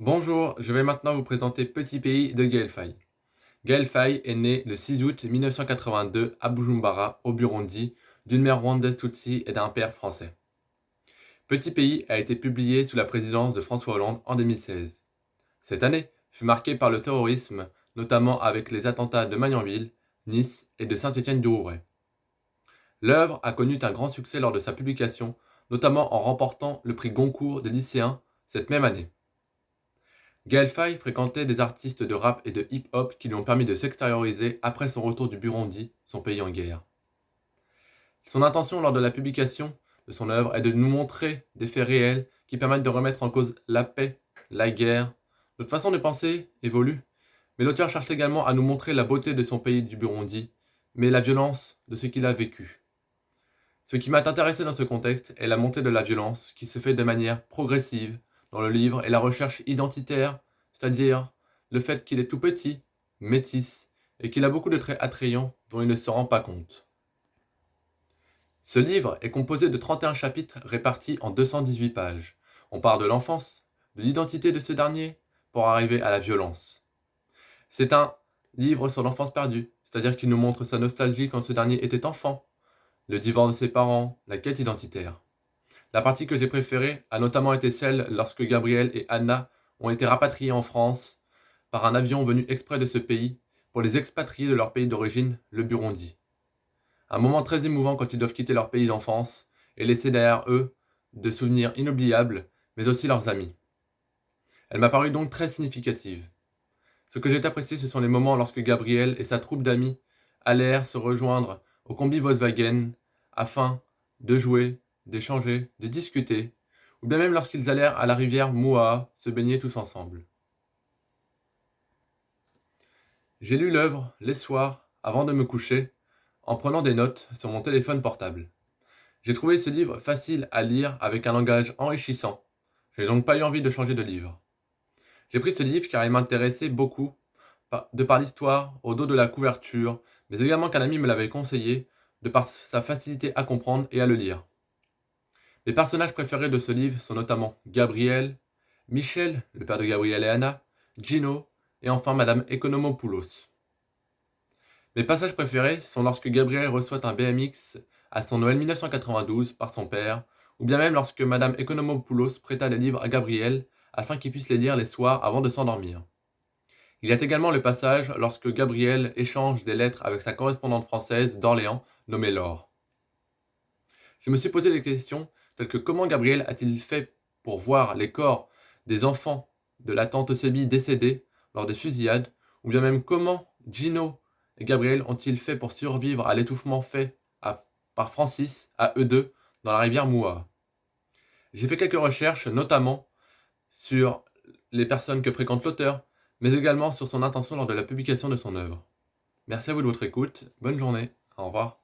Bonjour, je vais maintenant vous présenter Petit pays de Gaël Faye. Gaël Faye est né le 6 août 1982 à Bujumbura, au Burundi, d'une mère rwandaise Tutsi et d'un père français. Petit pays a été publié sous la présidence de François Hollande en 2016. Cette année fut marquée par le terrorisme, notamment avec les attentats de Magnanville, Nice et de Saint-Étienne-du-Rouvray. L'œuvre a connu un grand succès lors de sa publication, notamment en remportant le prix Goncourt des lycéens cette même année. Gaël Faye fréquentait des artistes de rap et de hip-hop qui lui ont permis de s'extérioriser après son retour du Burundi, son pays en guerre. Son intention lors de la publication de son œuvre est de nous montrer des faits réels qui permettent de remettre en cause la paix, la guerre. Notre façon de penser évolue, mais l'auteur cherche également à nous montrer la beauté de son pays du Burundi, mais la violence de ce qu'il a vécu. Ce qui m'a intéressé dans ce contexte est la montée de la violence qui se fait de manière progressive dans le livre et la recherche identitaire, c'est-à-dire le fait qu'il est tout petit, métis, et qu'il a beaucoup de traits attrayants dont il ne se rend pas compte. Ce livre est composé de 31 chapitres répartis en 218 pages. On part de l'enfance, de l'identité de ce dernier, pour arriver à la violence. C'est un livre sur l'enfance perdue, c'est-à-dire qu'il nous montre sa nostalgie quand ce dernier était enfant, le divorce de ses parents, la quête identitaire. La partie que j'ai préférée a notamment été celle lorsque Gabriel et Anna ont été rapatriés en France par un avion venu exprès de ce pays pour les expatrier de leur pays d'origine, le Burundi. Un moment très émouvant quand ils doivent quitter leur pays d'enfance et laisser derrière eux de souvenirs inoubliables, mais aussi leurs amis. Elle m'a paru donc très significative. Ce que j'ai apprécié, ce sont les moments lorsque Gabriel et sa troupe d'amis allèrent se rejoindre au combi Volkswagen afin de jouer, d'échanger, de discuter, ou bien même lorsqu'ils allèrent à la rivière Moua se baigner tous ensemble. J'ai lu l'œuvre les soirs avant de me coucher en prenant des notes sur mon téléphone portable. J'ai trouvé ce livre facile à lire avec un langage enrichissant. Je n'ai donc pas eu envie de changer de livre. J'ai pris ce livre car il m'intéressait beaucoup de par l'histoire, au dos de la couverture, mais également qu'un ami me l'avait conseillé, de par sa facilité à comprendre et à le lire. Mes personnages préférés de ce livre sont notamment Gabriel, Michel, le père de Gabriel et Anna, Gino, et enfin Madame Economopoulos. Mes passages préférés sont lorsque Gabriel reçoit un BMX à son Noël 1992 par son père, ou bien même lorsque Madame Economopoulos prêta des livres à Gabriel afin qu'il puisse les lire les soirs avant de s'endormir. Il y a également le passage lorsque Gabriel échange des lettres avec sa correspondante française d'Orléans, nommée Laure. Je me suis posé des questions telles que comment Gabriel a-t-il fait pour voir les corps des enfants de la tante Sébi décédés lors des fusillades, ou bien même comment Gino et Gabriel ont-ils fait pour survivre à l'étouffement fait par Francis à eux deux dans la rivière Moua. J'ai fait quelques recherches, notamment sur les personnes que fréquente l'auteur, mais également sur son intention lors de la publication de son œuvre. Merci à vous de votre écoute, bonne journée, au revoir.